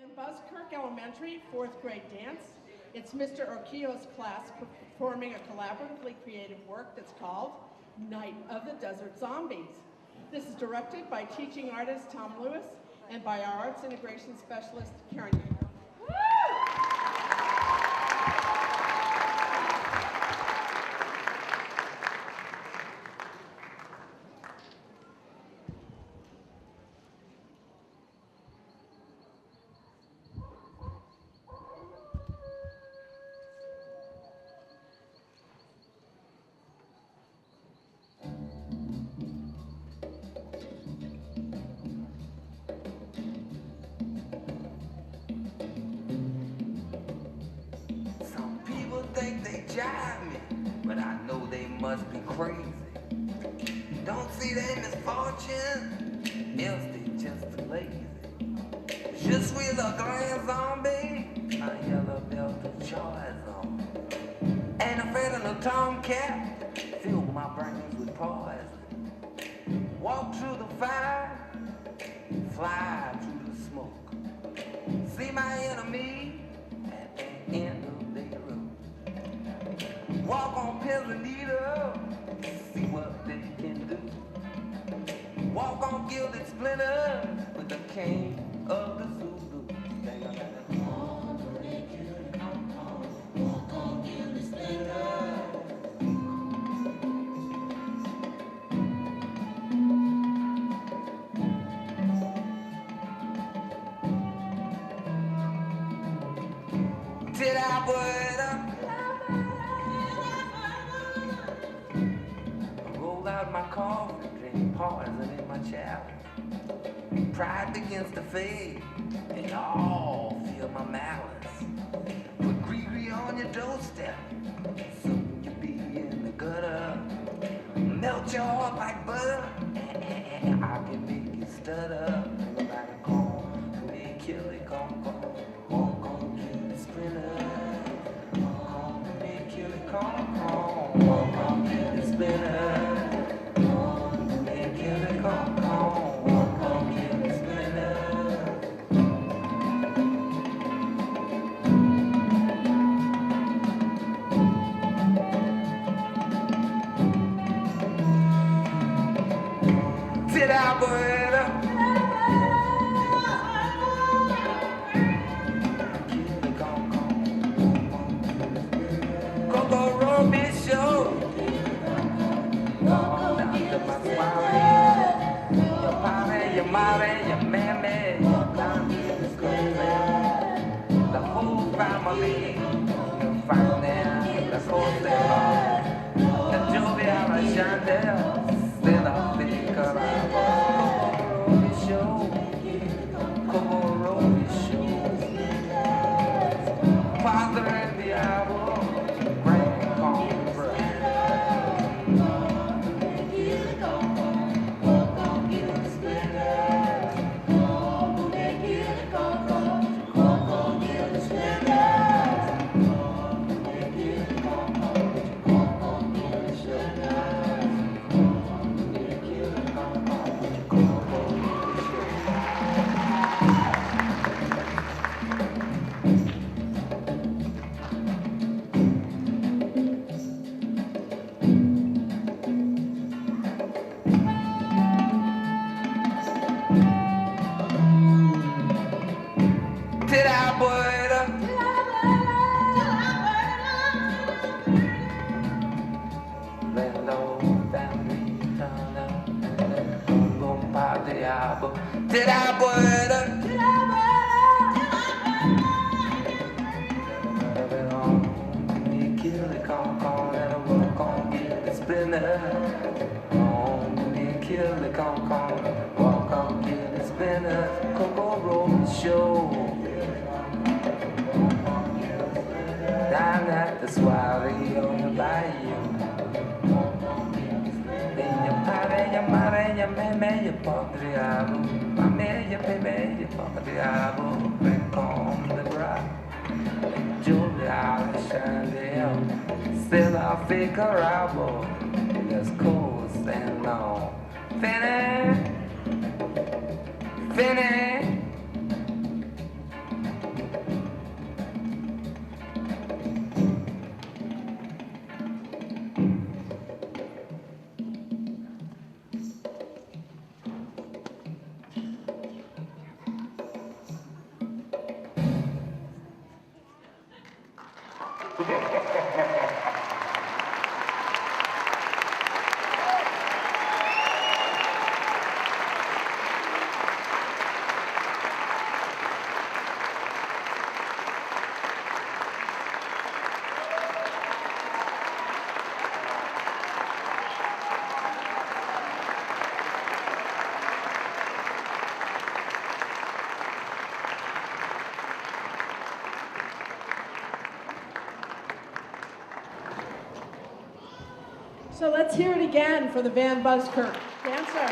In Buskirk Elementary, 4th grade dance, it's Mr. Orquillo's class performing a collaboratively creative work that's called Night of the Desert Zombies. This is directed by teaching artist Tom Lewis and by our arts integration specialist, Karen Yeager. Think they jive me, but I know they must be crazy. Don't see their misfortune, else they just too lazy. Je suis le grand zombie, my yellow belt of choice on. Ain't afraid of no tomcat, fill my brains with poison. Walk through the fire, fly through the smoke. See my enemy at the end of their road. Walk on pins and needles, see what they can do. Walk on gilded splinters with the king of the Zulu. Walk on gilded splinters. Did I put up? Out my coffee, drink poison in my chalice. Pride begins to fade, and all feel my malice. Put Gregory on your doorstep, soon you'll be in the gutter. Melt your heart like butter, and I can make you stutter. Nobody call me, kill it, come, walk on, kill the sprinter. Call me, kill it, come, walk on, kill the sprinter. Did I put up? Coco Roby show. Your mommy, your mammy, the whole family, you find them, the whole day, the jovial Chandel, still a big Coco Roby show, Father and the apple, grand cornbread. Did I put up? Let low family turn up, boom, pop the album. Did I put up? Kill the con, let her walk on, get the splinter. Kill the con, walk on, get the splinter. Coco Roby show. Down at the soiree on the bayou. In your party, your mother, your mammy, your patriarch. Mammy, your baby, your patriarch. Back on the ground. Julia, Chandel, still I figure out. Just cool, stand long. Finny, Finny. So let's hear it again for the Van Buskirk dancers.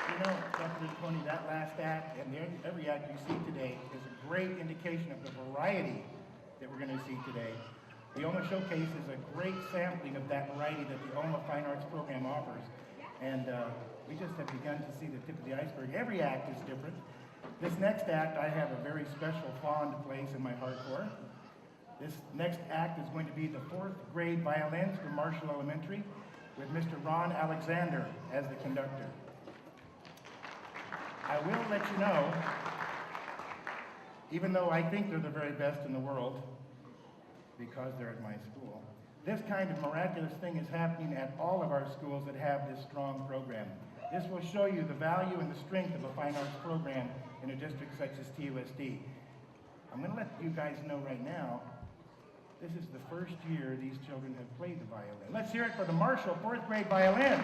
You know, Dr. Tony, that last act and every act you see today is a great indication of the variety that we're going to see today. The OMA Showcase is a great sampling of that variety that the OMA Fine Arts program offers. And we just have begun to see the tip of the iceberg. Every act is different. This next act I have a very special fond place in my heart for. This next act is going to be the 4th grade violins from Marshall Elementary with Mr. Ron Alexander as the conductor. I will let you know, even though I think they're the very best in the world, because they're at my school, this kind of miraculous thing is happening at all of our schools that have this strong program. This will show you the value and the strength of a fine arts program in a district such as TUSD. I'm going to let you guys know right now, this is the first year these children have played the violin. Let's hear it for the Marshall 4th grade violins.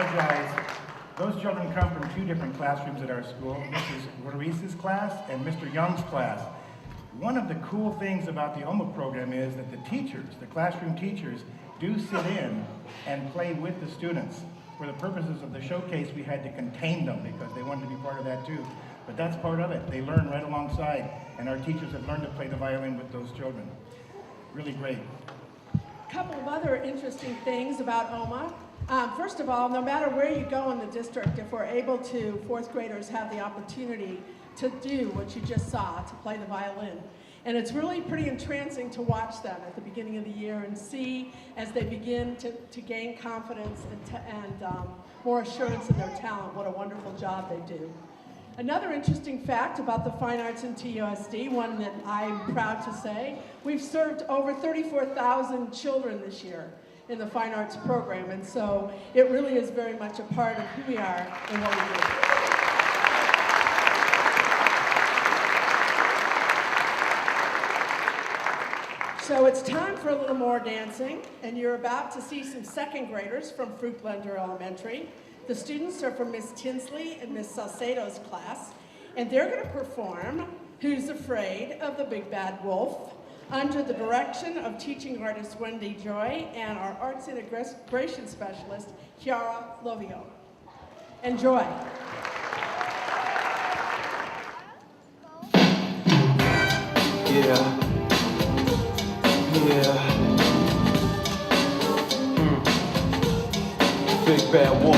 apologize. Those children come from two different classrooms at our school. Mrs. Ruiz's class and Mr. Young's class. One of the cool things about the OMA program is that the teachers, the classroom teachers, do sit in and play with the students. For the purposes of the showcase, we had to contain them because they wanted to be part of that too. But that's part of it. They learn right alongside, and our teachers have learned to play the violin with those children. Really great. A couple of other interesting things about OMA. First of all, no matter where you go in the district, if we're able to, fourth graders have the opportunity to do what you just saw, to play the violin. And it's really pretty entrancing to watch them at the beginning of the year and see as they begin to gain confidence and more assurance in their talent, what a wonderful job they do. Another interesting fact about the fine arts in TUSD, one that I'm proud to say, we've served over 34,000 children this year in the fine arts program, and so it really is very much a part of who we are and what we do. So it's time for a little more dancing, and you're about to see some second graders from Fruit Blender Elementary. The students are from Miss Tinsley and Miss Salcedo's class, and they're going to perform Who's Afraid of the Big Bad Wolf under the direction of teaching artist Wendy Joy and our arts integration specialist, Chiara Lovio. Enjoy. Yeah. Big bad wolf.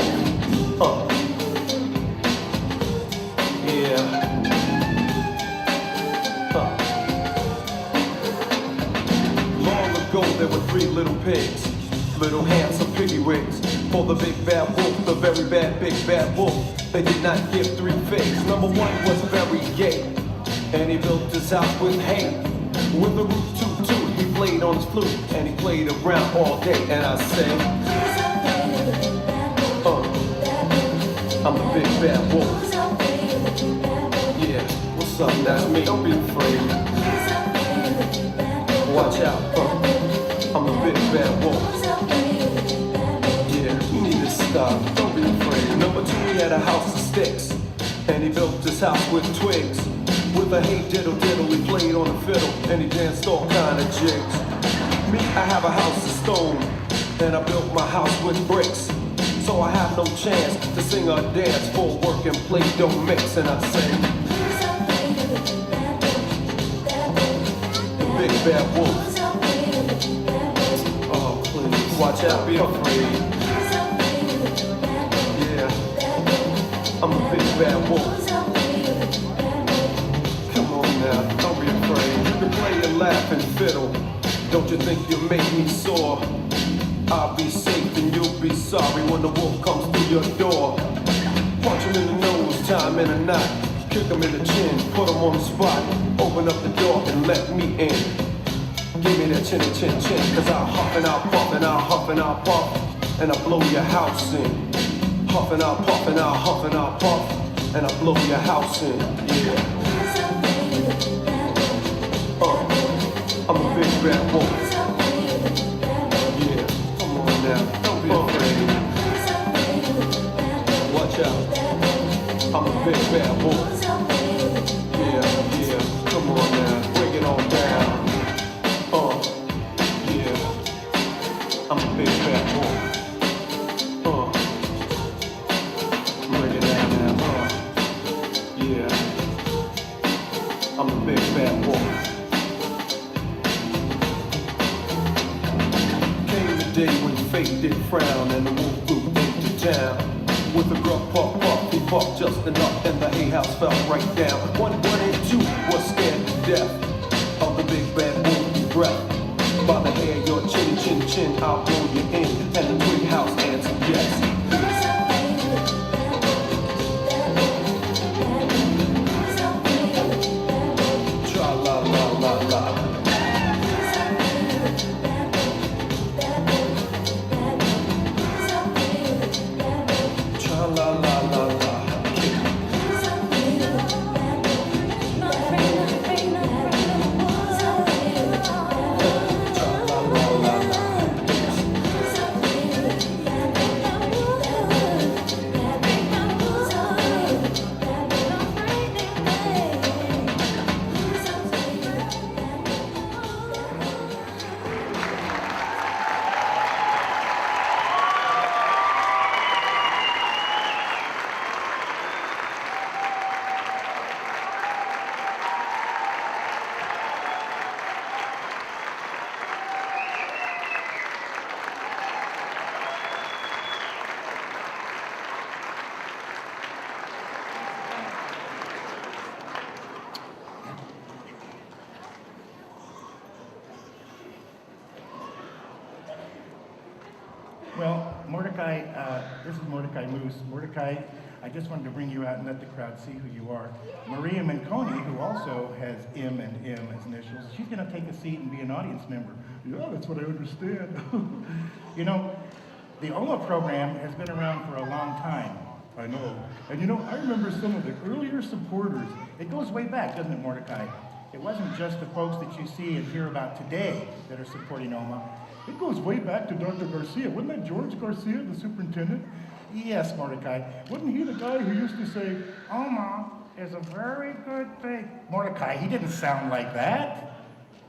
Yeah. Long ago there were three little pigs, little handsome piggy wigs. For the big bad wolf, the very bad big bad wolf. They did not give three figs. Number one was very gay, and he built his house with hay. With a root toot toot, he played on his flute, and he played around all day. And I said, I'm the big bad wolf. Yeah, what's up? That's me. Don't be afraid. Watch out, I'm the big bad wolf. Yeah, you need to stop. Don't be afraid. Number two, he had a house of sticks, and he built his house with twigs. With a hey diddle diddle, he played on the fiddle, and he danced all kind of jigs. Me, I have a house of stone, and I built my house with bricks. So I have no chance to sing or dance, for work and play don't mix. And I say, the big bad wolf. Oh please, watch out, be afraid. Yeah, I'm a big bad wolf. Now, don't be afraid. You can play and laugh and fiddle. Don't you think you make me sore? I'll be safe and you'll be sorry when the wolf comes through your door. Punch him in the nose, tie him in a knot. Kick him in the chin, put him on the spot. Open up the door and let me in. Give me that chinny chin chin, cause I'll huff and I'll puff and I'll huff and I'll puff, and I'll blow your house in. Huff and I'll puff and I'll huff and I'll puff, and I'll blow your house in. Yeah. I'm a big bad wolf. Yeah, come on now, don't be afraid. Watch out, I'm a big bad wolf. Yeah, come on now, break it on down. Yeah, I'm a big bad wolf. Break it down now. Yeah, I'm a big bad wolf. Day when fate did frown and the wolf flew into town. With a gruff puff puff, he puffed just enough and the hay house fell right down. One and two was scared to death of the big bad wolf's breath. By the hair, your chin chin chin, I'll blow you in, and the twig house answered yes. Tra la la la la. Well, Mordecai, this is Mordecai Moose. Mordecai, I just wanted to bring you out and let the crowd see who you are. Maria Minconi, who also has M and M as initials, she's going to take a seat and be an audience member. Yeah, that's what I understand. You know, the OMA program has been around for a long time. I know. And you know, I remember some of the earlier supporters. It goes way back, doesn't it, Mordecai? It wasn't just the folks that you see and hear about today that are supporting OMA. It goes way back to Dr. Garcia. Wasn't that George Garcia, the superintendent? Yes, Mordecai. Wasn't he the guy who used to say, OMA is a very good thing? Mordecai, he didn't sound like that.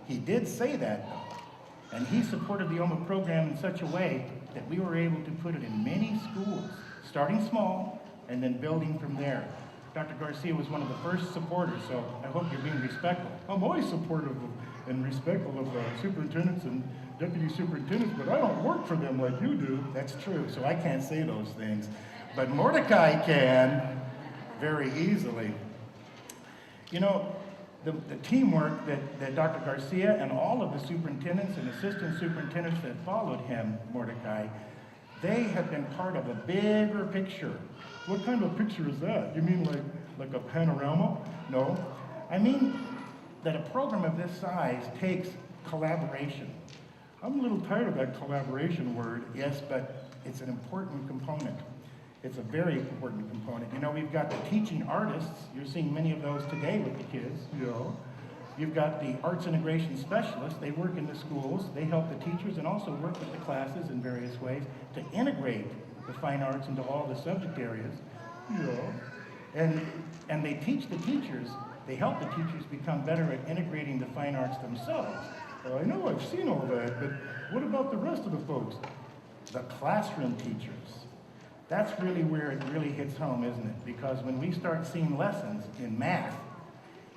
He did say that, though. And he supported the OMA program in such a way that we were able to put it in many schools, starting small and then building from there. Dr. Garcia was one of the first supporters, so I hope you're being respectful. I'm always supportive and respectful of superintendents and deputy superintendents, but I don't work for them like you do. That's true, so I can't say those things. But Mordecai can very easily. You know, the teamwork that Dr. Garcia and all of the superintendents and assistant superintendents that followed him, Mordecai, they have been part of a bigger picture. What kind of picture is that? You mean like a panorama? No. I mean that a program of this size takes collaboration. I'm a little tired of that collaboration word, yes, but it's an important component. It's a very important component. You know, we've got the teaching artists. You're seeing many of those today with the kids. Yeah. You've got the arts integration specialists. They work in the schools. They help the teachers and also work with the classes in various ways to integrate the fine arts into all the subject areas. Yeah. And they teach the teachers. They help the teachers become better at integrating the fine arts themselves. Well, I know I've seen all that, but what about the rest of the folks? The classroom teachers. That's really where it really hits home, isn't it? Because when we start seeing lessons in math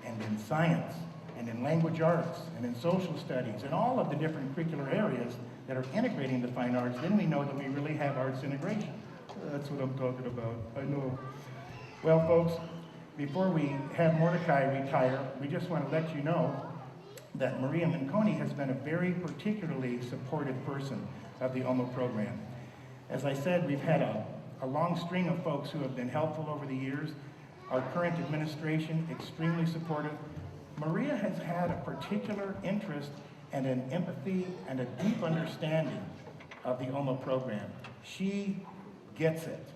and in science and in language arts and in social studies and all of the different curricular areas that are integrating the fine arts, then we know that we really have arts integration. That's what I'm talking about. I know. Well, folks, before we have Mordecai retire, we just want to let you know that Maria Minconi has been a very particularly supportive person of the OMA program. As I said, we've had a long string of folks who have been helpful over the years. Our current administration, extremely supportive. Maria has had a particular interest and an empathy and a deep understanding of the OMA program. She gets it.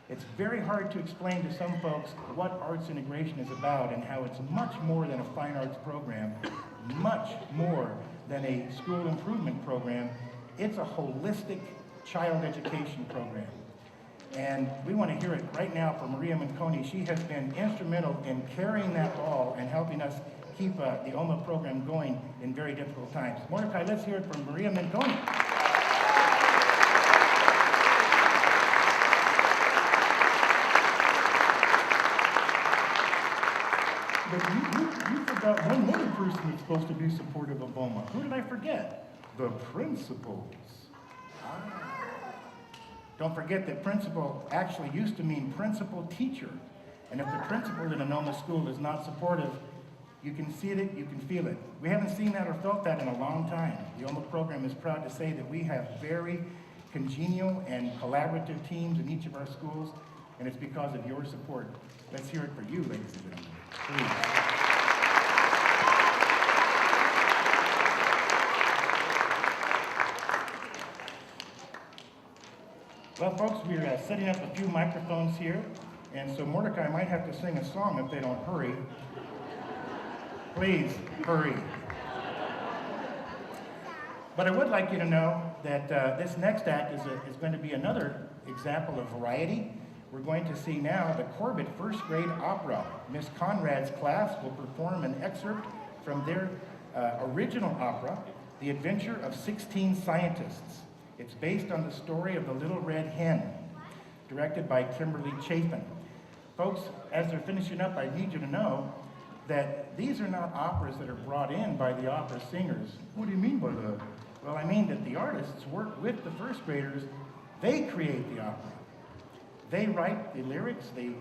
It's very hard to explain to some folks what arts integration is about and how it's much more than a fine arts program, much more than a school improvement program. It's a holistic child education program. And we want to hear it right now from Maria Minconi. She has been instrumental in carrying that ball and helping us keep the OMA program going in very difficult times. Mordecai, let's hear it from Maria Minconi. But you forgot one other person that's supposed to be supportive of OMA. Who did I forget? The principals. Don't forget that principal actually used to mean principal teacher. And if the principal in an OMA school is not supportive, you can see it, you can feel it. We haven't seen that or felt that in a long time. The OMA program is proud to say that we have very congenial and collaborative teams in each of our schools, and it's because of your support. Let's hear it for you, ladies and gentlemen. Please. Well, folks, we're setting up a few microphones here, and so Mordecai might have to sing a song if they don't hurry. Please, hurry. But I would like you to know that this next act is going to be another example of variety. We're going to see now the Corbett first grade opera. Miss Conrad's class will perform an excerpt from their original opera, The Adventure of 16 Scientists. It's based on the story of the Little Red Hen, directed by Kimberly Chapin. Folks, as they're finishing up, I need you to know that these are not operas that are brought in by the opera singers. What do you mean by that? Well, I mean that the artists work with the first graders. They create the opera. They write the lyrics, they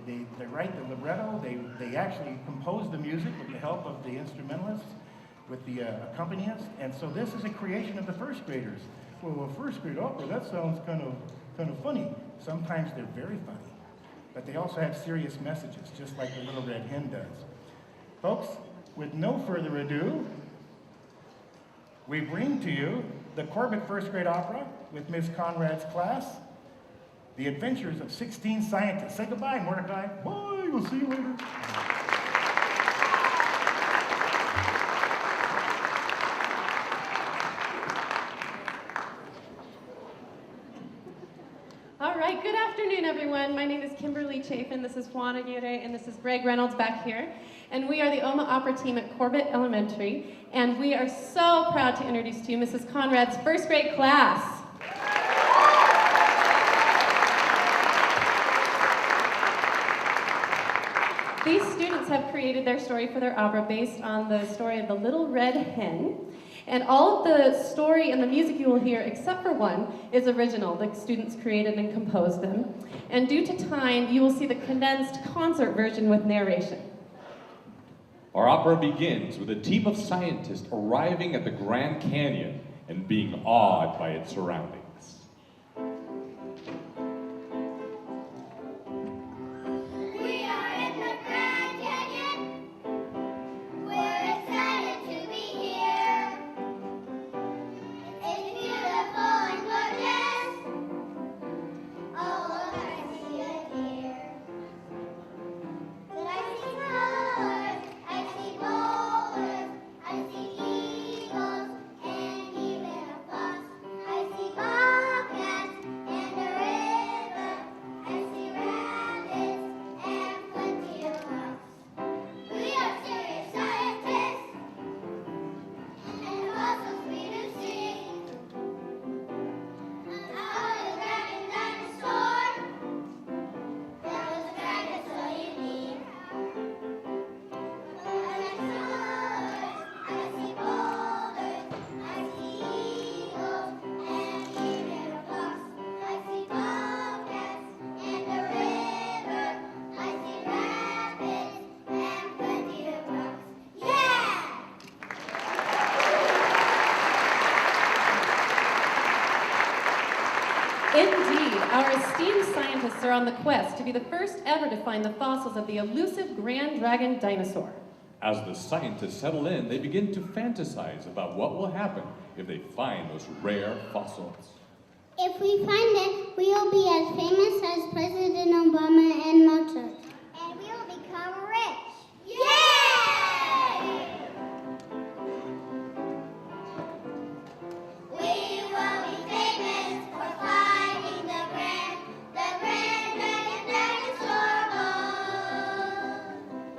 write the libretto, they actually compose the music with the help of the instrumentalists, with the accompanists, and so this is a creation of the first graders. Well, a first grade opera, that sounds kind of funny. Sometimes they're very funny, but they also have serious messages, just like the Little Red Hen does. Folks, with no further ado, we bring to you the Corbett First Grade Opera with Miss Conrad's class, The Adventures of 16 Scientists. Say goodbye, Mordecai. Bye, we'll see you later. All right, good afternoon, everyone. My name is Kimberly Chafin, this is Juan Aguirre, and this is Greg Reynolds back here. And we are the OMA Opera team at Corbett Elementary, and we are so proud to introduce to you Mrs. Conrad's first grade class. These students have created their story for their opera based on the story of the Little Red Hen. And all of the story and the music you will hear, except for one, is original. The students created and composed them. And due to time, you will see the condensed concert version with narration. Our opera begins with a team of scientists arriving at the Grand Canyon and being awed by its surroundings. We are in the Grand Canyon. We're excited to be here. It's beautiful and gorgeous. All of I see it here. But I see colors, I see boulders, I see eagles, and even a fox. I see bobcats and a river. I see rabbits and plenty of rocks. We are serious scientists, and also sweet to see. I was a dragon dinosaur. That was a dragon, so you need. I see colors, I see boulders, I see eagles, and even a fox. I see bobcats and a river. I see rabbits and plenty of rocks. Yeah! Indeed, our esteemed scientists are on the quest to be the first ever to find the fossils of the elusive grand dragon dinosaur. As the scientists settle in, they begin to fantasize about what will happen if they find those rare fossils. If we find it, we will be as famous as President Obama and Mozart. And we will become rich. Yay! We will be famous for finding the grand dragon dinosaur bone.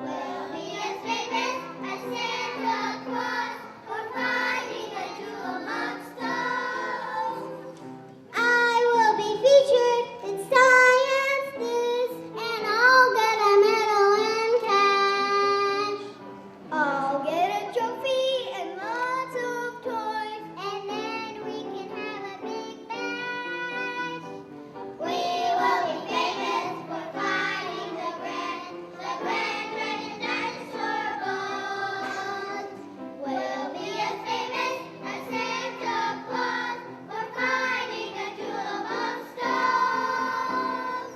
We'll be as famous as Santa Claus for finding a jewel amongst those. I will be featured in Science News, and I'll get a medal and cash. I'll get a trophy and lots of toys, and then we can have a big bash. We will be famous for finding the grand dragon dinosaur bones. We'll be as famous as Santa Claus for finding a jewel amongst those.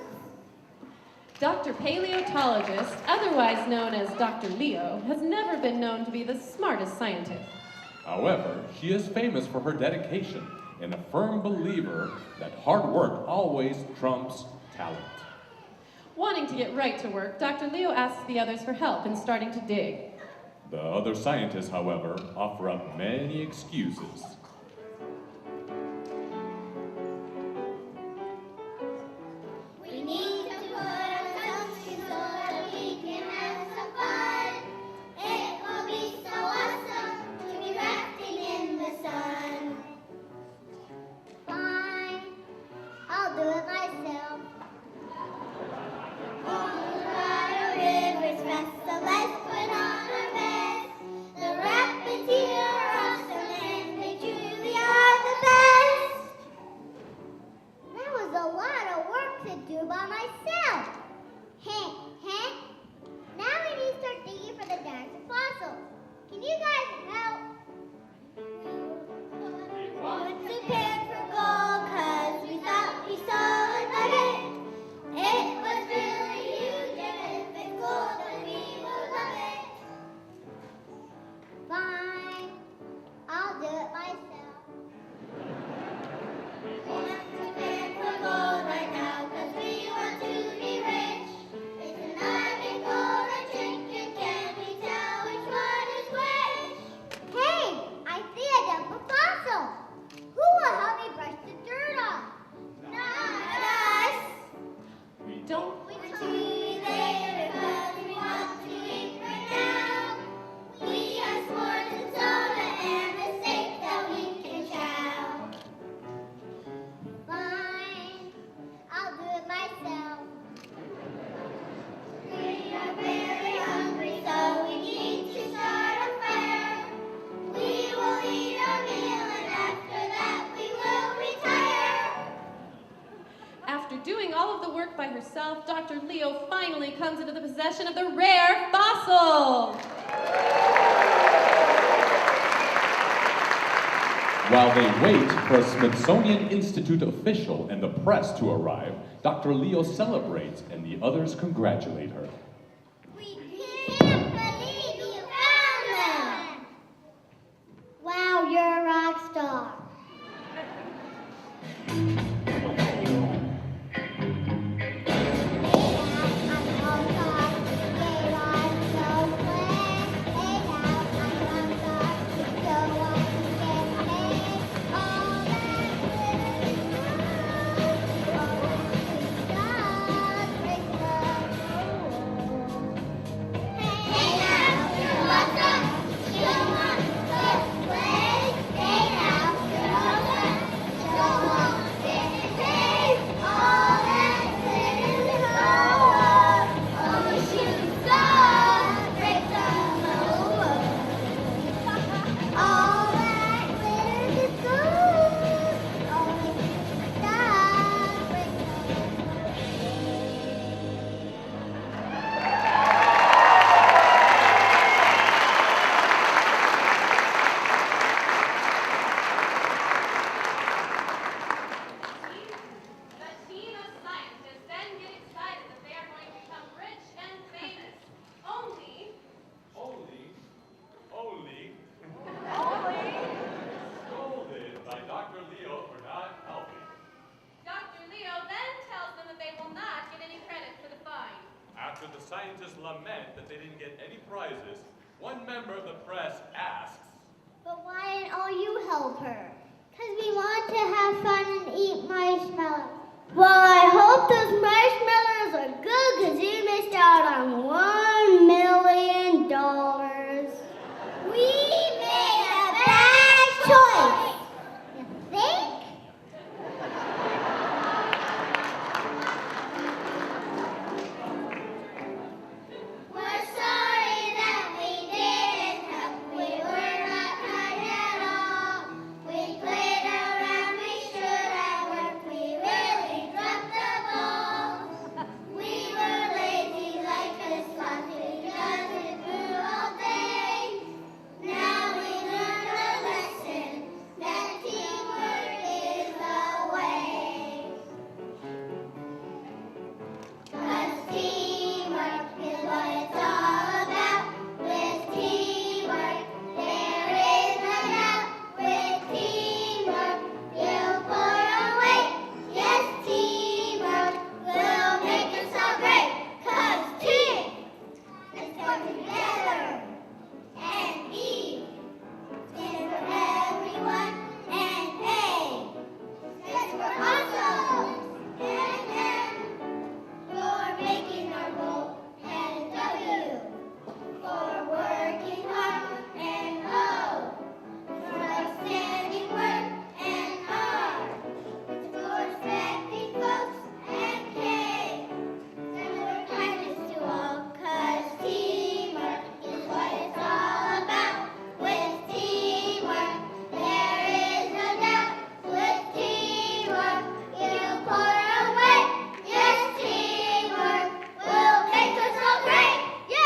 Dr. Paleontologist, otherwise known as Dr. Leo, has never been known to be the smartest scientist. However, she is famous for her dedication and a firm believer that hard work always trumps talent. Wanting to get right to work, Dr. Leo asks the others for help in starting to dig. The other scientists, however, offer up many excuses. We need to put ourselves in so that we can have some fun. It will be so awesome to be rafting in the sun. Fine, I'll do it myself. Colorado River's fast, so let's put on our best. The rapids here are awesome and they choose doing all of the work by herself, Dr. Leo finally comes into the possession of the rare fossil. While they wait for a Smithsonian Institute official and the press to arrive, Dr. Leo celebrates and the others congratulate her. We can't believe you found them! Wow, you're a rock star. After the scientists lament that they didn't get any prizes, one member of the press asks, But why didn't all you help her? Because we want to have fun and eat marshmallows. Well, I hope those marshmallows are good because you missed out on $1 million. We made a bad choice. You think? We're sorry that we didn't help. We were not kind at all. We played around, we should have worked. We really dropped the ball. We were lazy like a sausage, just through all day. Now we learned a lesson that teamwork is the way. 'Cause teamwork is what it's all about. With teamwork, there is no doubt. With teamwork, you'll pull your weight. Yes, teamwork will make us all great. 'Cause team is come together. And E stands for everyone. And A stands for awesome. And M for making our goal, and W for working hard, and O for outstanding work, and R for respecting folks, and K stands for kindness to all. 'Cause teamwork is what it's all about. With teamwork, there is no doubt. With teamwork, you pull your weight. Yes, teamwork will make us all great. Yeah!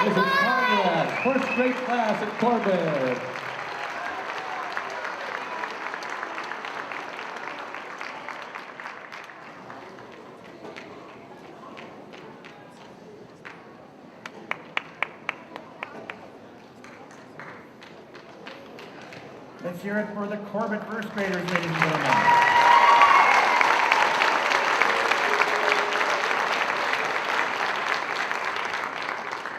Mrs. Conrad, first grade class at Corbett. Let's hear it for the Corbett first graders, ladies and gentlemen.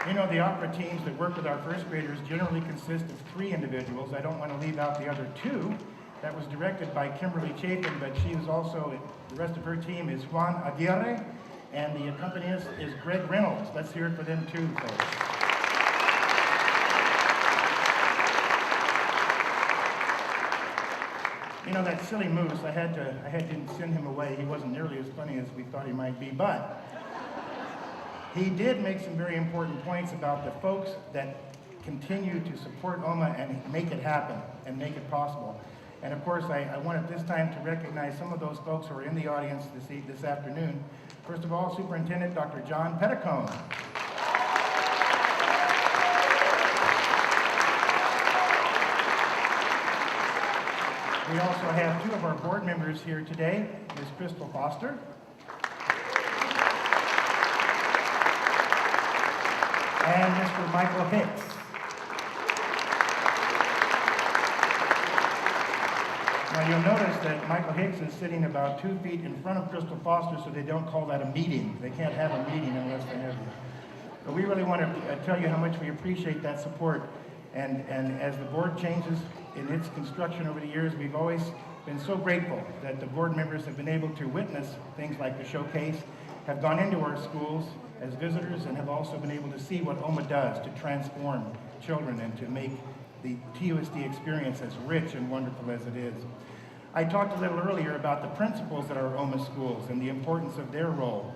You know, the opera teams that work with our first graders generally consist of 3 individuals. I don't want to leave out the other 2. That was directed by Kimberly Chapin, but she is also, the rest of her team is Juan Aguirre, and the accompanist is Greg Reynolds. Let's hear it for them too, folks. You know, that silly moose, I had to send him away. He wasn't nearly as funny as we thought he might be, but he did make some very important points about the folks that continue to support OMA and make it happen and make it possible. And of course, I wanted this time to recognize some of those folks who are in the audience this afternoon. First of all, Superintendent Dr. John Petticone. We also have two of our board members here today, Ms. Crystal Foster. And Mr. Michael Hicks. Now you'll notice that Michael Hicks is sitting about 2 feet in front of Crystal Foster, so they don't call that a meeting. They can't have a meeting unless they have it. But we really want to tell you how much we appreciate that support. And as the board changes in its construction over the years, we've always been so grateful that the board members have been able to witness things like the showcase, have gone into our schools as visitors, and have also been able to see what OMA does to transform children and to make the TUSD experience as rich and wonderful as it is. I talked a little earlier about the principals at our OMA schools and the importance of their role.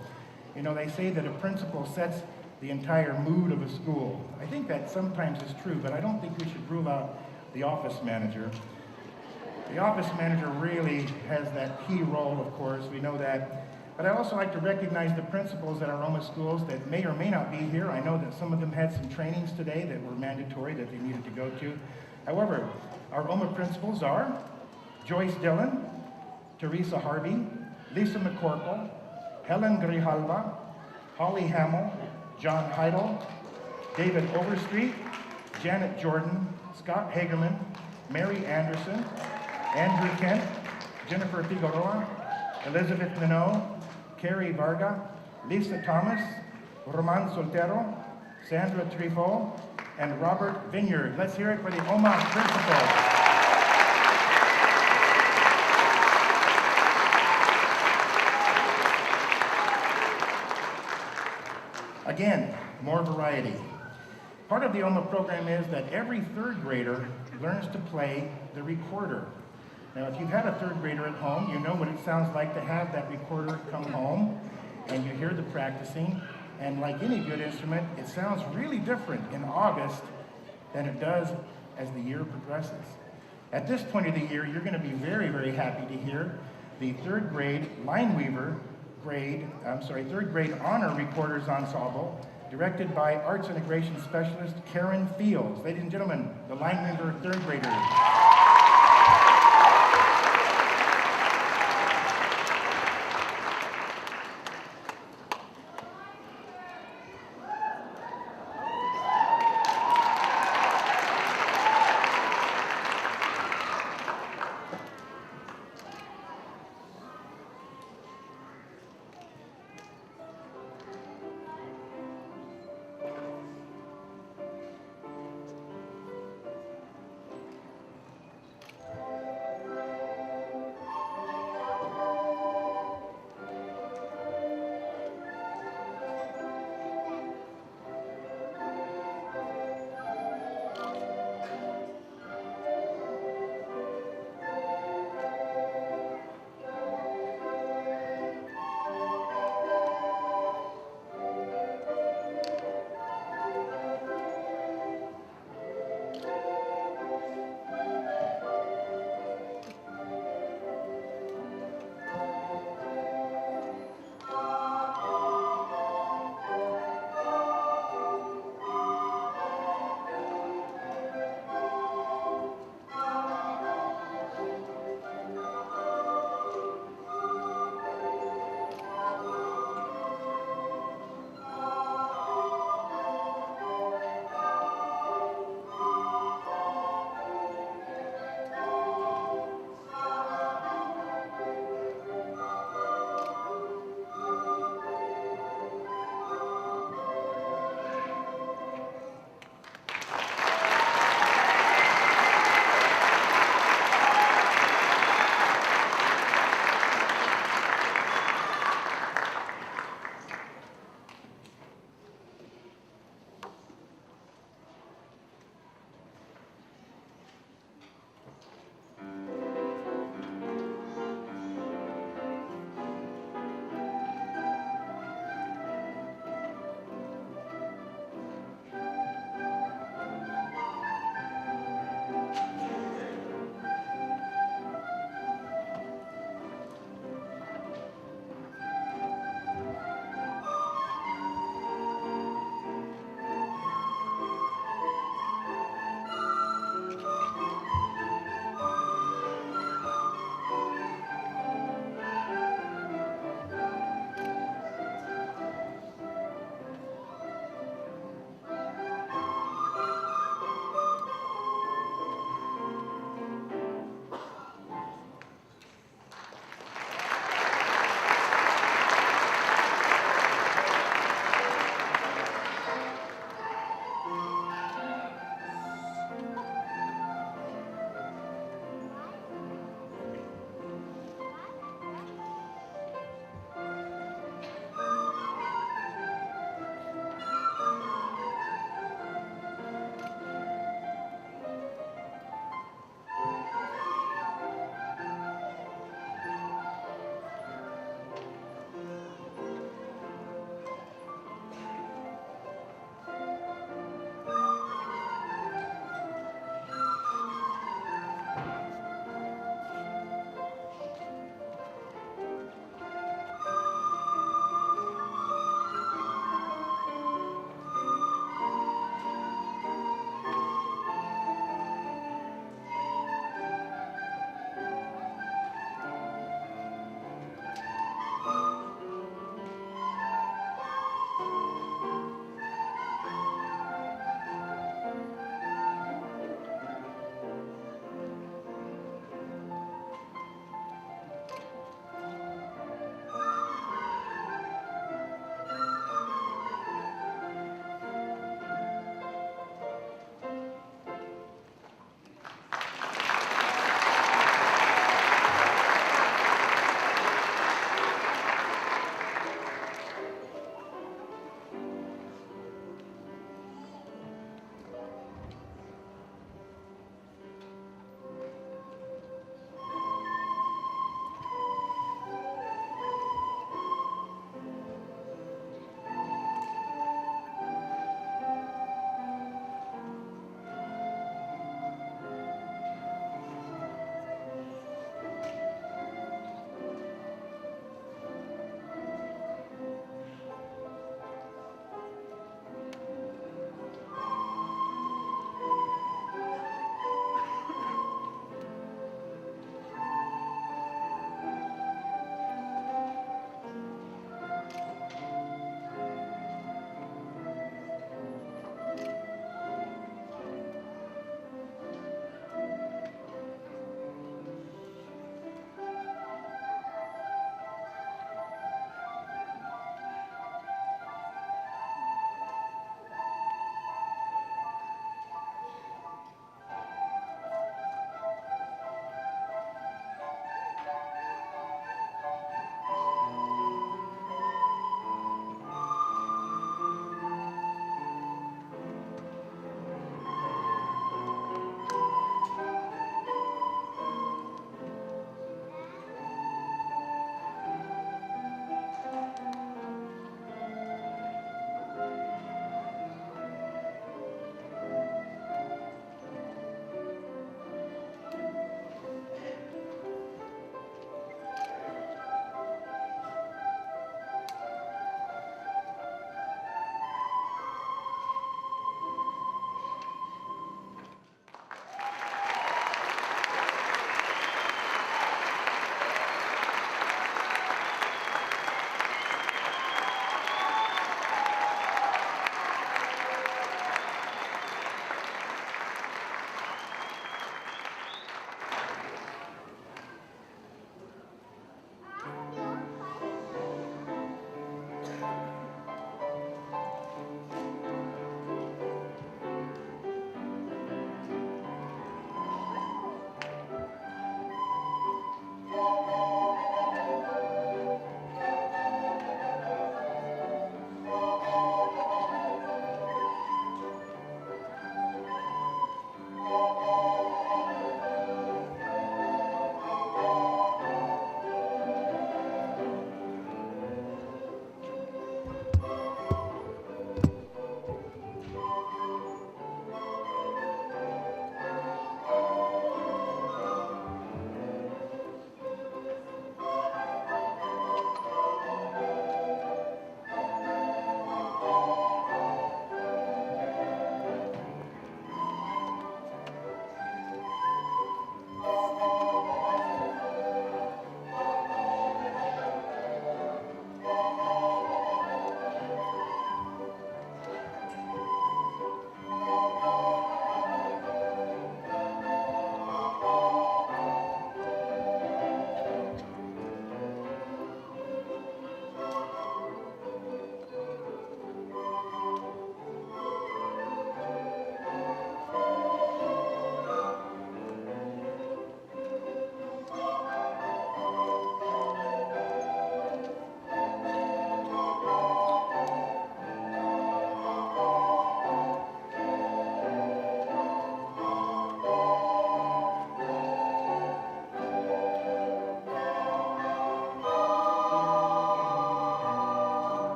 You know, they say that a principal sets the entire mood of a school. I think that sometimes is true, but I don't think we should rule out the office manager. The office manager really has that key role, of course, we know that. But I also like to recognize the principals at our OMA schools that may or may not be here. I know that some of them had some trainings today that were mandatory that they needed to go to. However, our OMA principals are Joyce Dillon, Teresa Harvey, Lisa McCorkle, Helen Grijalva, Holly Hamill, John Heidel, David Overstreet, Janet Jordan, Scott Hagerman, Mary Anderson, Andrew Kent, Jennifer Figueroa, Elizabeth Minot, Carrie Varga, Lisa Thomas, Roman Soltero, Sandra Trifo, and Robert Vineyard. Let's hear it for the OMA principals. Again, more variety. Part of the OMA program is that every third grader learns to play the recorder. Now, if you've had a third grader at home, you know what it sounds like to have that recorder come home, and you hear the practicing, and like any good instrument, it sounds really different in August than it does as the year progresses. At this point of the year, you're going to be very, very happy to hear the third grade third grade honor recorders ensemble, directed by Arts Integration Specialist Karen Fields. Ladies and gentlemen, the Lineweaver third graders.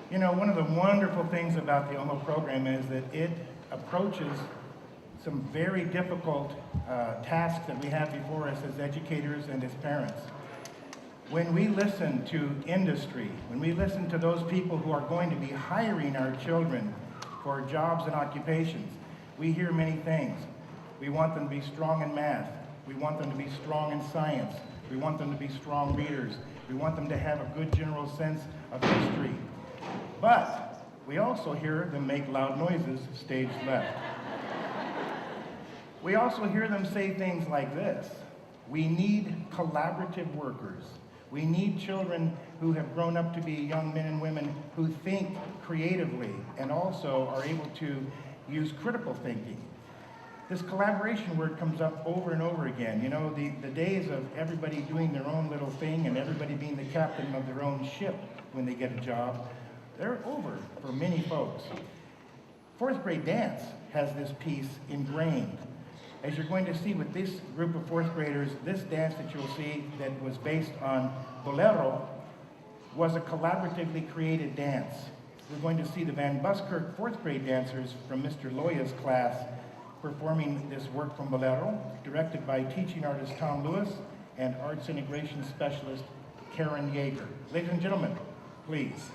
You know, one of the wonderful things about the OMA program is that it approaches some very difficult tasks that we have before us as educators and as parents. When we listen to industry, when we listen to those people who are going to be hiring our children for jobs and occupations, we hear many things. We want them to be strong in math. We want them to be strong in science. We want them to be strong readers. We want them to have a good general sense of history. But we also hear them make loud noises, stage left. We also hear them say things like this: we need collaborative workers. We need children who have grown up to be young men and women who think creatively and also are able to use critical thinking. This collaboration word comes up over and over again. You know, the days of everybody doing their own little thing and everybody being the captain of their own ship when they get a job, they're over for many folks. Fourth grade dance has this piece ingrained. As you're going to see with this group of fourth graders, this dance that you'll see that was based on Bolero was a collaboratively created dance. We're going to see the Van Buskirk fourth grade dancers from Mr. Loya's class performing this work from Bolero, directed by teaching artist Tom Lewis and arts integration specialist Karen Yeager. Ladies and gentlemen, please.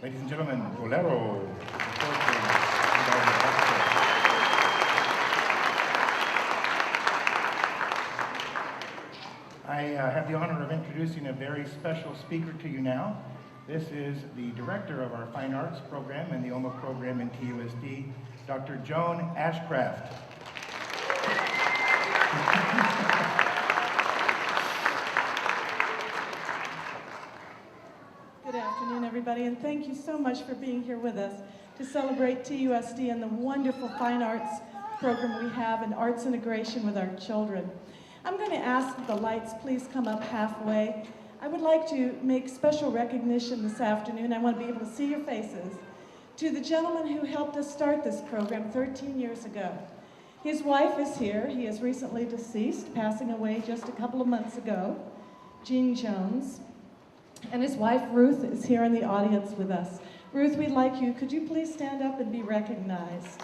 Ladies and gentlemen, Bolero. I have the honor of introducing a very special speaker to you now. This is the director of our Fine Arts program and the OMA program in TUSD, Dr. Joan Ashcraft. Good afternoon, everybody, and thank you so much for being here with us to celebrate TUSD and the wonderful fine arts program we have in arts integration with our children. I'm going to ask that the lights please come up halfway. I would like to make special recognition this afternoon. I want to be able to see your faces. To the gentleman who helped us start this program 13 years ago. His wife is here. He is recently deceased, passing away just a couple of months ago, Gene Jones. And his wife, Ruth, is here in the audience with us. Ruth, we'd like you. Could you please stand up and be recognized?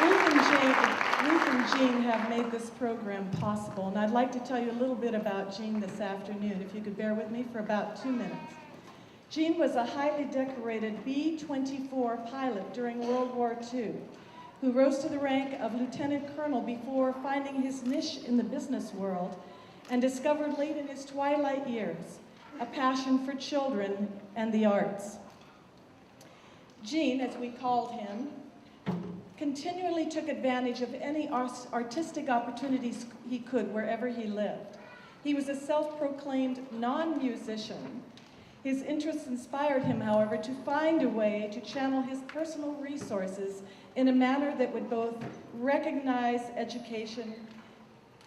Ruth and Jean have made this program possible, and I'd like to tell you a little bit about Jean this afternoon, if you could bear with me for about 2 minutes. Jean was a highly decorated B-24 pilot during World War II, who rose to the rank of lieutenant colonel before finding his niche in the business world and discovered late in his twilight years a passion for children and the arts. Jean, as we called him, continually took advantage of any artistic opportunities he could wherever he lived. He was a self-proclaimed non-musician. His interests inspired him, however, to find a way to channel his personal resources in a manner that would both recognize education,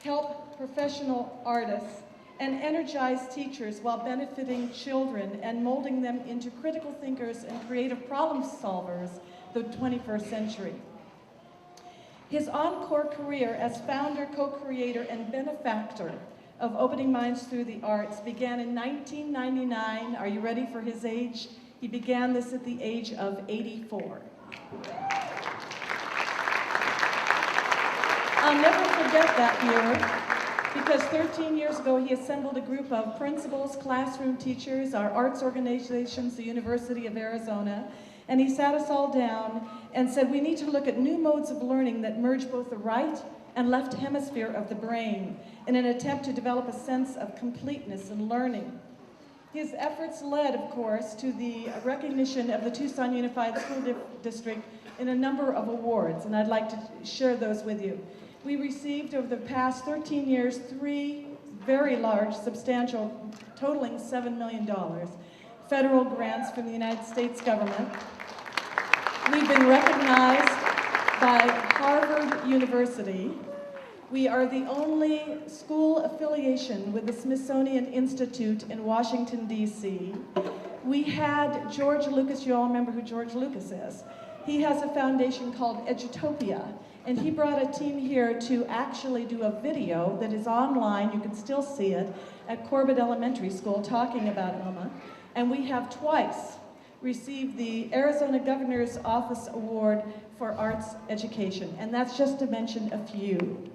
help professional artists, and energize teachers while benefiting children and molding them into critical thinkers and creative problem solvers of the 21st century. His encore career as founder, co-creator, and benefactor of Opening Minds Through the Arts began in 1999. Are you ready for his age? He began this at the age of 84. I'll never forget that year, because 13 years ago he assembled a group of principals, classroom teachers, our arts organizations, the University of Arizona, and he sat us all down and said, we need to look at new modes of learning that merge both the right and left hemisphere of the brain in an attempt to develop a sense of completeness in learning. His efforts led, of course, to the recognition of the Tucson Unified School District in a number of awards, and I'd like to share those with you. We received, over the past 13 years, 3 very large, substantial, totaling $7 million, federal grants from the United States government. We've been recognized by Harvard University. We are the only school affiliation with the Smithsonian Institute in Washington, D.C. We had George Lucas. You all remember who George Lucas is. He has a foundation called Edutopia, and he brought a team here to actually do a video that is online. You can still see it at Corbett Elementary School talking about OMA. And we have twice received the Arizona Governor's Office Award for Arts Education, and that's just to mention a few.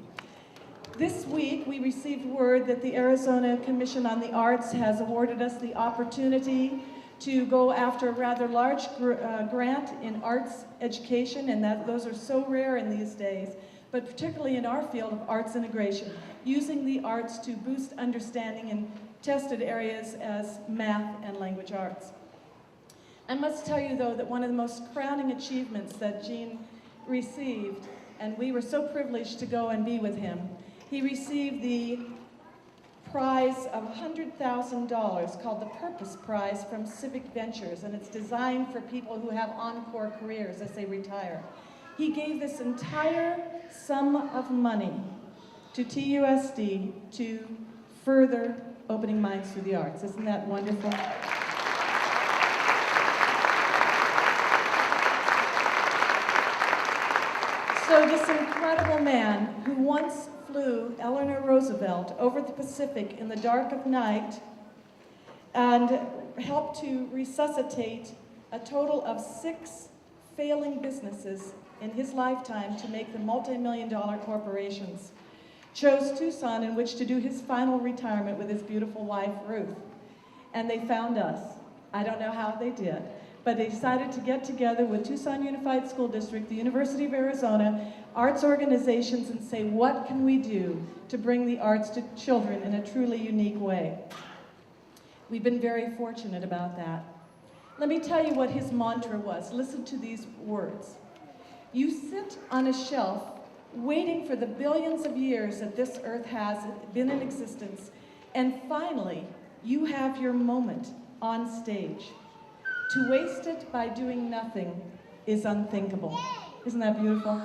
This week, we received word that the Arizona Commission on the Arts has awarded us the opportunity to go after a rather large grant in arts education, and those are so rare in these days, but particularly in our field of arts integration, using the arts to boost understanding in tested areas as math and language arts. I must tell you, though, that one of the most crowning achievements that Gene received, and we were so privileged to go and be with him, he received the prize of $100,000 called the Purpose Prize from Civic Ventures, and it's designed for people who have encore careers as they retire. He gave this entire sum of money to TUSD to further Opening Minds Through the Arts. Isn't that wonderful? So this incredible man who once flew Eleanor Roosevelt over the Pacific in the dark of night and helped to resuscitate a total of 6 failing businesses in his lifetime to make them multi-million-dollar corporations, chose Tucson in which to do his final retirement with his beautiful wife, Ruth. And they found us. I don't know how they did, but they decided to get together with Tucson Unified School District, the University of Arizona, arts organizations, and say, what can we do to bring the arts to children in a truly unique way? We've been very fortunate about that. Let me tell you what his mantra was. Listen to these words. You sit on a shelf waiting for the billions of years that this earth has been in existence, and finally, you have your moment on stage. To waste it by doing nothing is unthinkable. Isn't that beautiful?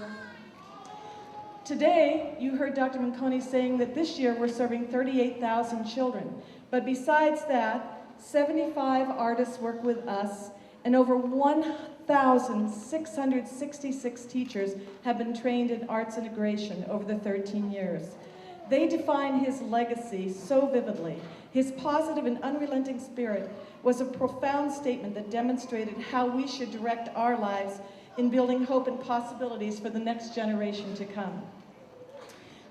Today, you heard Dr. Manconi saying that this year we're serving 38,000 children. But besides that, 75 artists work with us, and over 1,666 teachers have been trained in arts integration over the 13 years. They define his legacy so vividly. His positive and unrelenting spirit was a profound statement that demonstrated how we should direct our lives in building hope and possibilities for the next generation to come.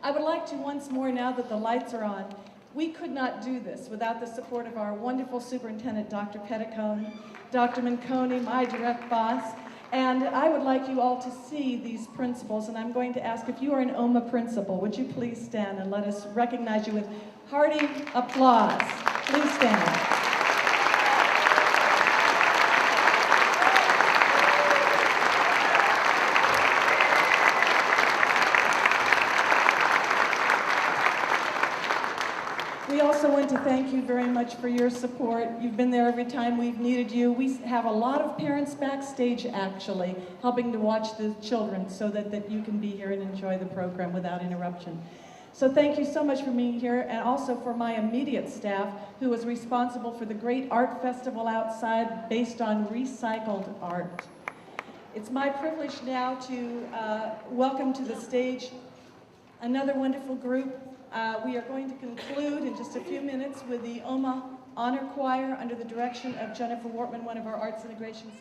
I would like to once more, now that the lights are on, we could not do this without the support of our wonderful superintendent, Dr. Petticone, Dr. Manconi, my direct boss, and I would like you all to see these principals, and I'm going to ask if you are an OMA principal, would you please stand and let us recognize you with hearty applause. Please stand. We also want to thank you very much for your support. You've been there every time we've needed you. We have a lot of parents backstage, actually, helping to watch the children so that you can be here and enjoy the program without interruption. So thank you so much for being here, and also for my immediate staff, who was responsible for the great art festival outside based on recycled art. It's my privilege now to welcome to the stage another wonderful group. We are going to conclude in just a few minutes with the OMA Honor Choir under the direction of Jennifer Wortman, one of our arts integrations.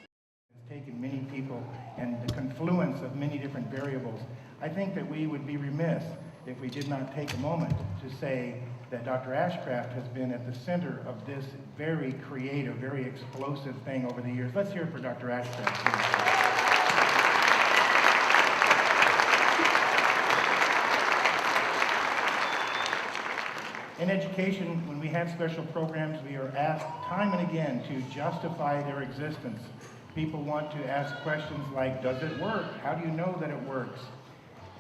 It's taken many people and the confluence of many different variables. I think that we would be remiss if we did not take a moment to say that Dr. Ashcraft has been at the center of this very creative, very explosive thing over the years. Let's hear it for Dr. Ashcraft, please. In education, when we have special programs, we are asked time and again to justify their existence. People want to ask questions like, does it work? How do you know that it works?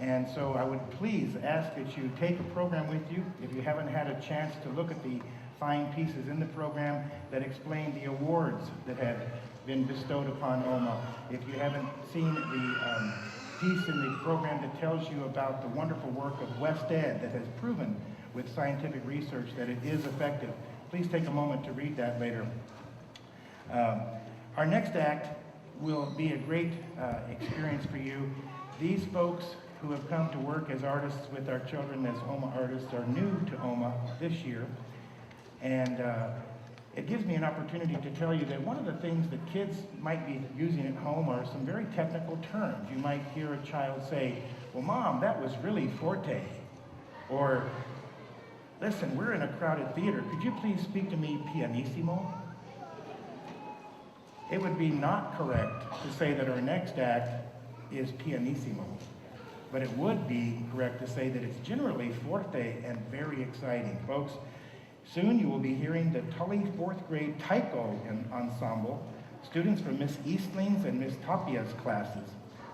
And so I would please ask that you take a program with you, if you haven't had a chance to look at the fine pieces in the program that explain the awards that have been bestowed upon OMA. If you haven't seen the piece in the program that tells you about the wonderful work of West Ed that has proven with scientific research that it is effective, please take a moment to read that later. Our next act will be a great experience for you. These folks who have come to work as artists with our children as OMA artists are new to OMA this year, and it gives me an opportunity to tell you that one of the things that kids might be using at home are some very technical terms. You might hear a child say, well, Mom, that was really forte. Or, listen, we're in a crowded theater. Could you please speak to me pianissimo? It would be not correct to say that our next act is pianissimo, but it would be correct to say that it's generally forte and very exciting. Folks, soon you will be hearing the Tully 4th grade Taiko ensemble, students from Miss Eastling's and Miss Tapia's classes.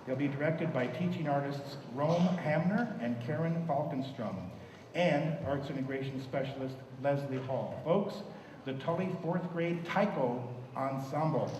They'll be directed by teaching artists Rome Hamner and Karen Falkenstrom, and arts integration specialist Leslie Hall. Folks, the Tully 4th grade Taiko ensemble.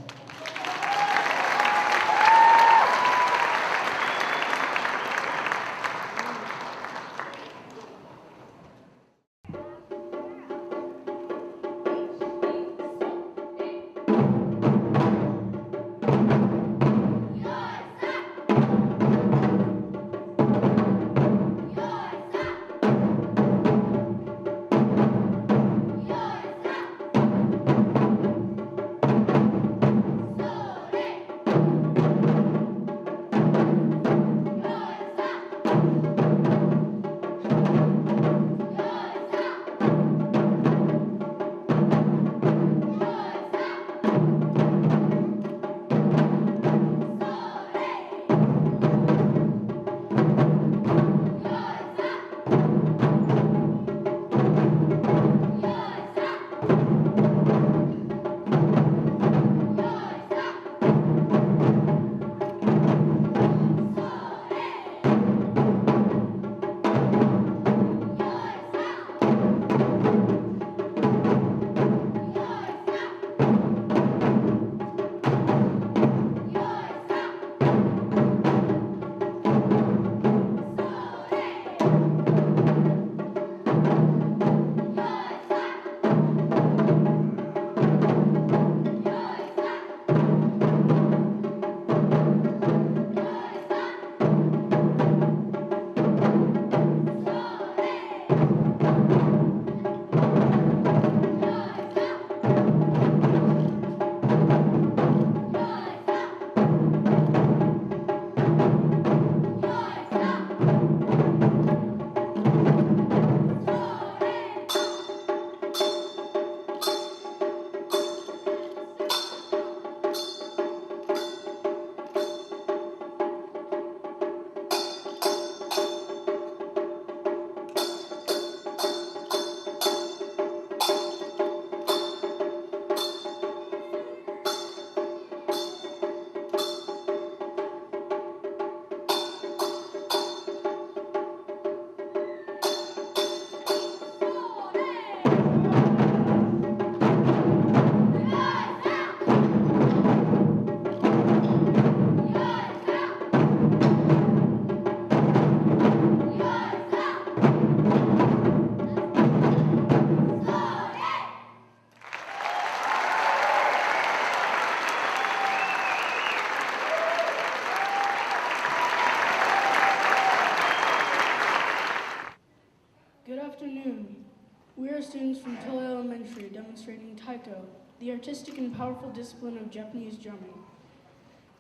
and powerful discipline of Japanese drumming.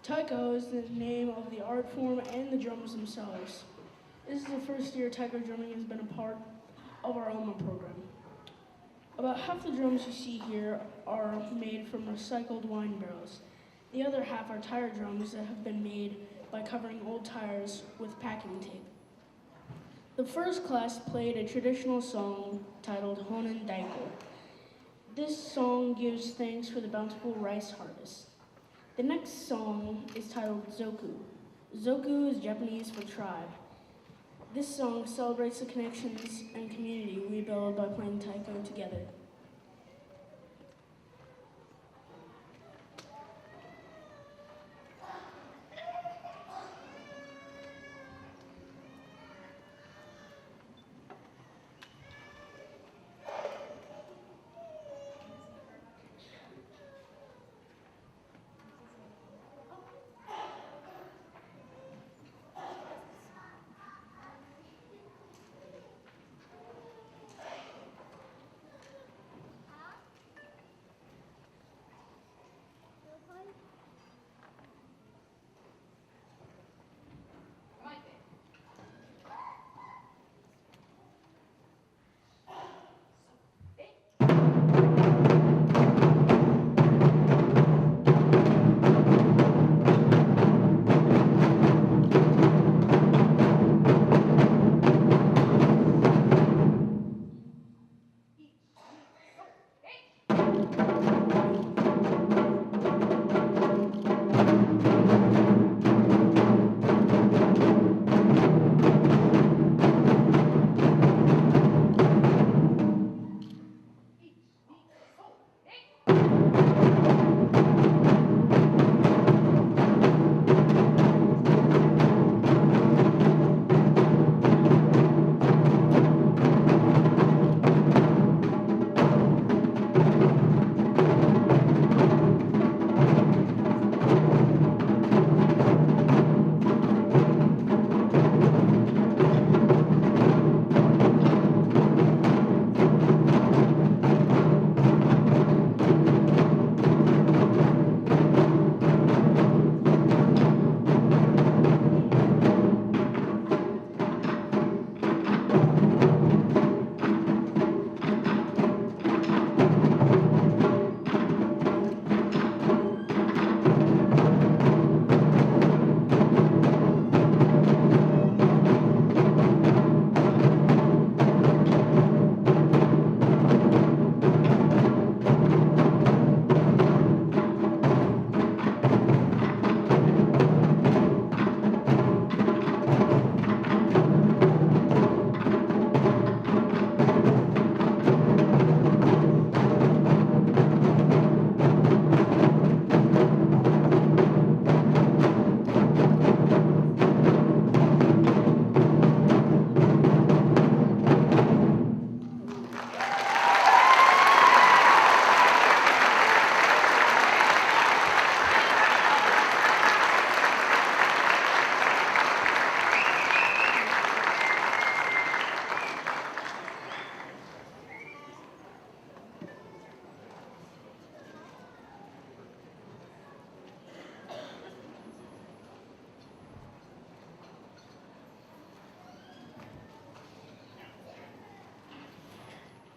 Taiko is the name of the art form and the drums themselves. This is the first year Taiko drumming has been a part of our OMA program. About half the drums you see here are made from recycled wine barrels. The other half are tire drums that have been made by covering old tires with packing tape. The first class played a traditional song titled Honen Daiko. This song gives thanks for the bountiful rice harvest. The next song is titled Zoku. Zoku is Japanese for tribe. This song celebrates the connections and community we build by playing taiko together.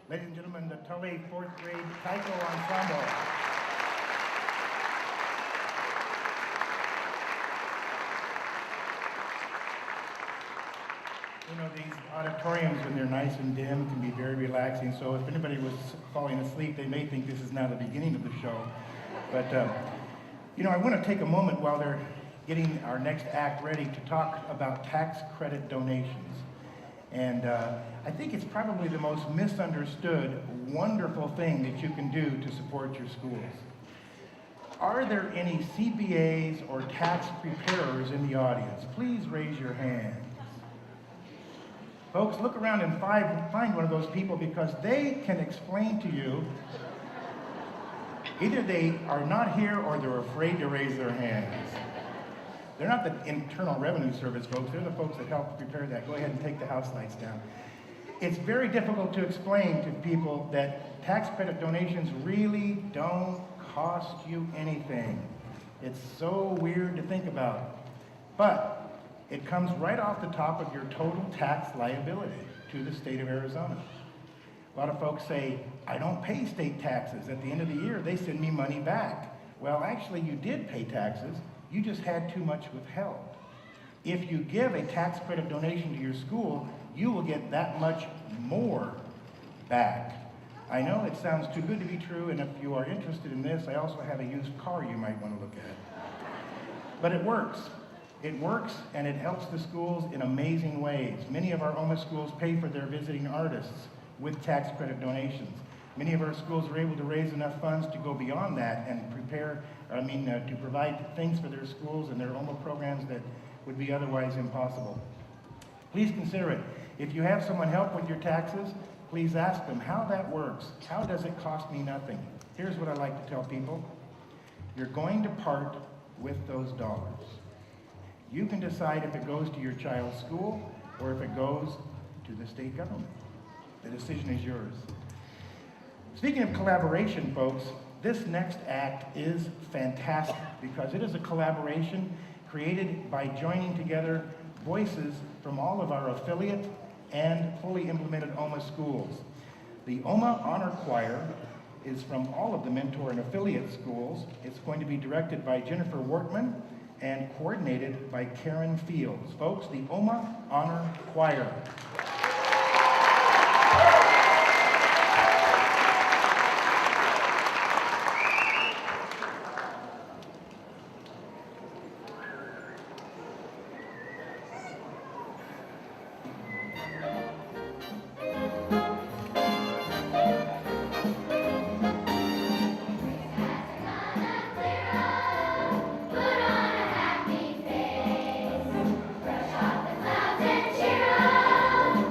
Ladies and gentlemen, the Tully 4th grade Taiko ensemble. You know, these auditoriums, when they're nice and dim, can be very relaxing. So if anybody was falling asleep, they may think this is now the beginning of the show. But, you know, I want to take a moment while they're getting our next act ready to talk about tax credit donations. And I think it's probably the most misunderstood, wonderful thing that you can do to support your schools. Are there any CPAs or tax preparers in the audience? Please raise your hand. Folks, look around and find one of those people, because they can explain to you, either they are not here or they're afraid to raise their hands. They're not the Internal Revenue Service folks, they're the folks that help prepare that. Go ahead and take the house lights down. It's very difficult to explain to people that tax credit donations really don't cost you anything. It's so weird to think about. But it comes right off the top of your total tax liability to the state of Arizona. A lot of folks say, I don't pay state taxes. At the end of the year, they send me money back. Well, actually, you did pay taxes. You just had too much withheld. If you give a tax credit donation to your school, you will get that much more back. I know it sounds too good to be true, and if you are interested in this, I also have a used car you might want to look at. But it works. It works, and it helps the schools in amazing ways. Many of our OMA schools pay for their visiting artists with tax credit donations. Many of our schools are able to raise enough funds to go beyond that and to provide things for their schools and their OMA programs that would be otherwise impossible. Please consider it. If you have someone help with your taxes, please ask them how that works. How does it cost me nothing? Here's what I like to tell people. You're going to part with those dollars. You can decide if it goes to your child's school or if it goes to the state government. The decision is yours. Speaking of collaboration, folks, this next act is fantastic because it is a collaboration created by joining together voices from all of our affiliate and fully implemented OMA schools. The OMA Honor Choir is from all of the mentor and affiliate schools. It's going to be directed by Jennifer Workman and coordinated by Karen Fields. Folks, the OMA Honor Choir. Brush off the clouds and cheer up.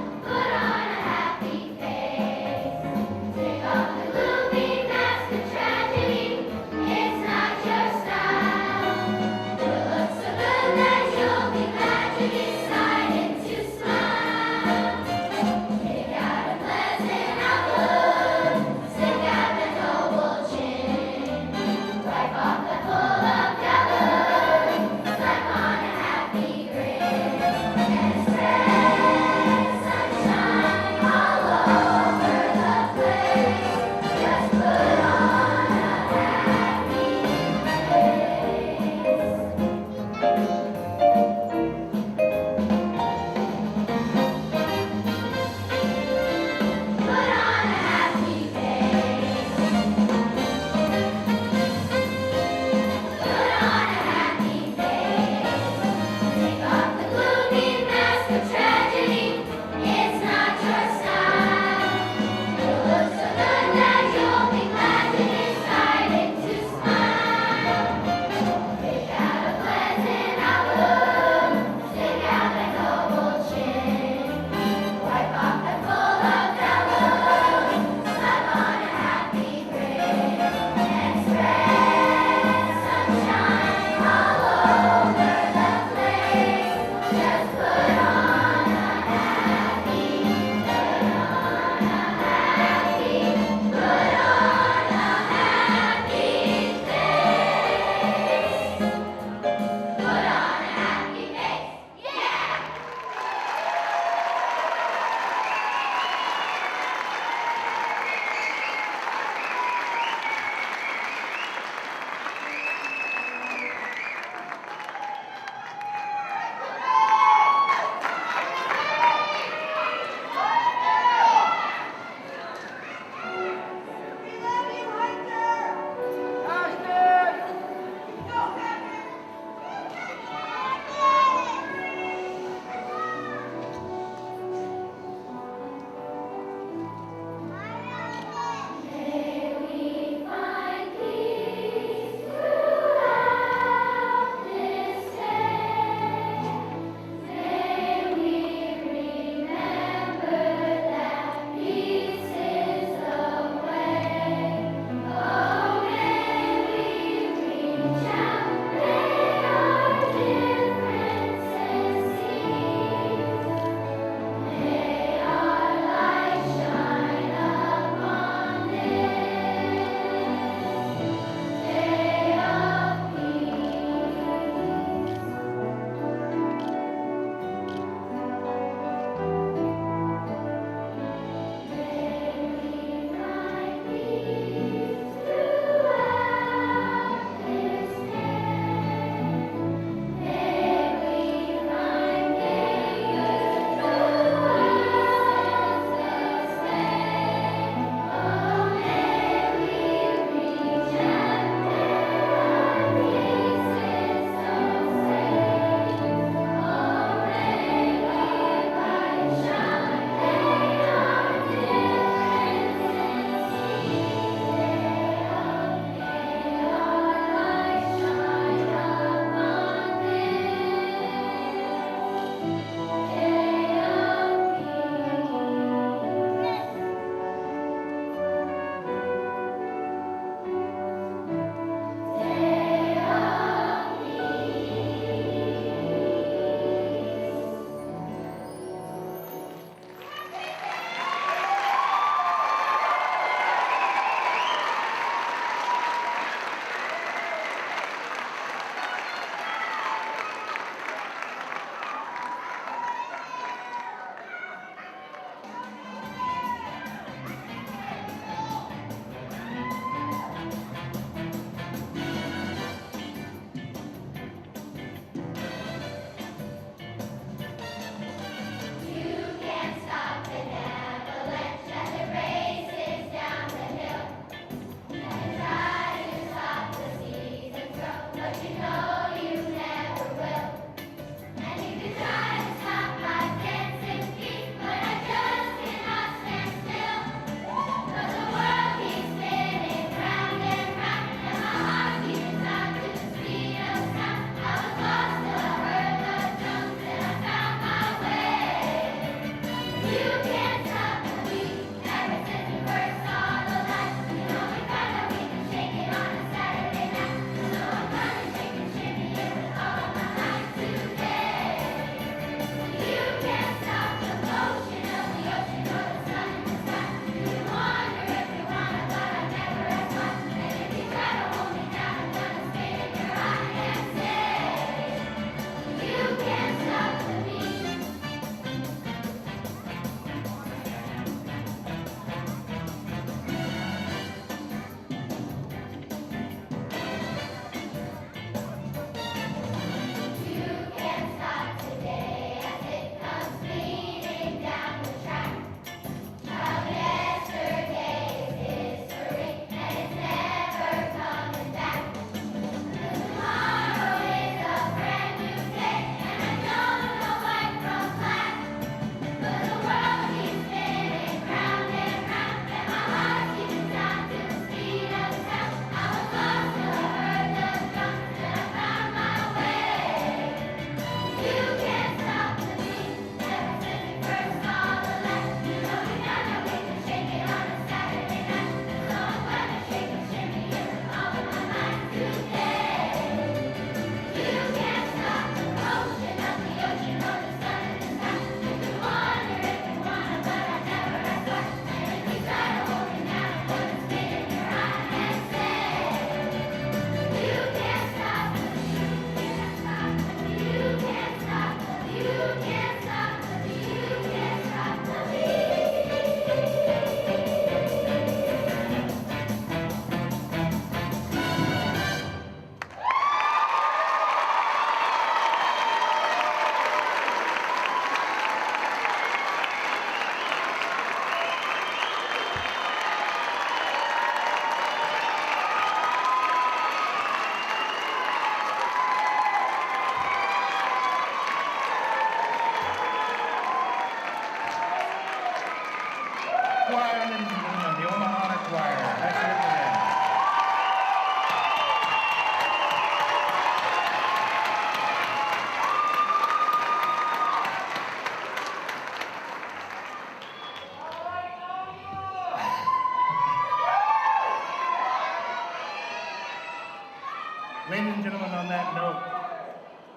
Ladies and gentlemen, on that note,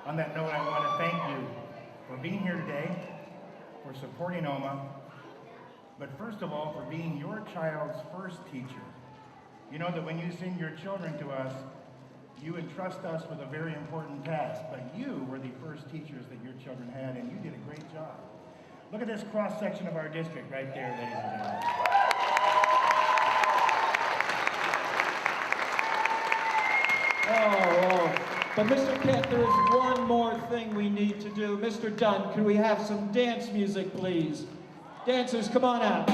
I want to thank you for being here today, for supporting OMA, but first of all, for being your child's first teacher. You know that when you send your children to us, you entrust us with a very important task, but you were the first teachers that your children had, and you did a great job. Look at this cross-section of our district right there, ladies and gentlemen. Oh, but Mr. Kent, there is one more thing we need to do. Mr. Dunn, could we have some dance music, please? Dancers, come on out.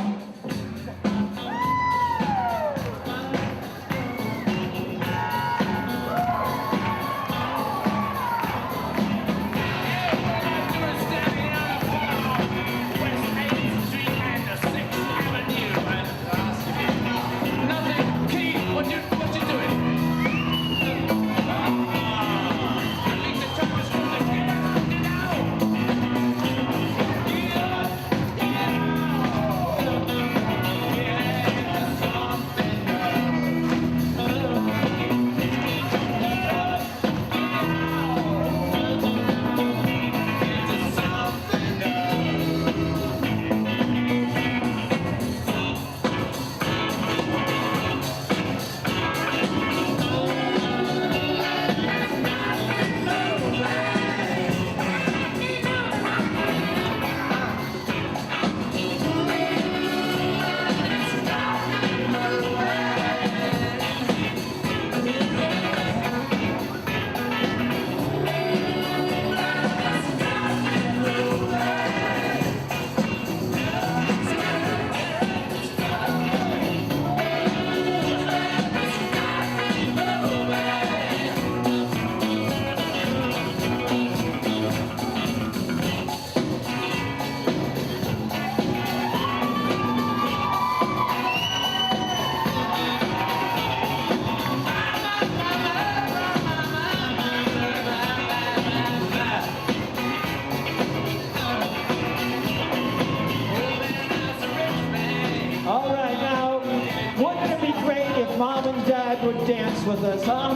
Mom and Dad would dance with us, huh?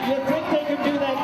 You think they could do that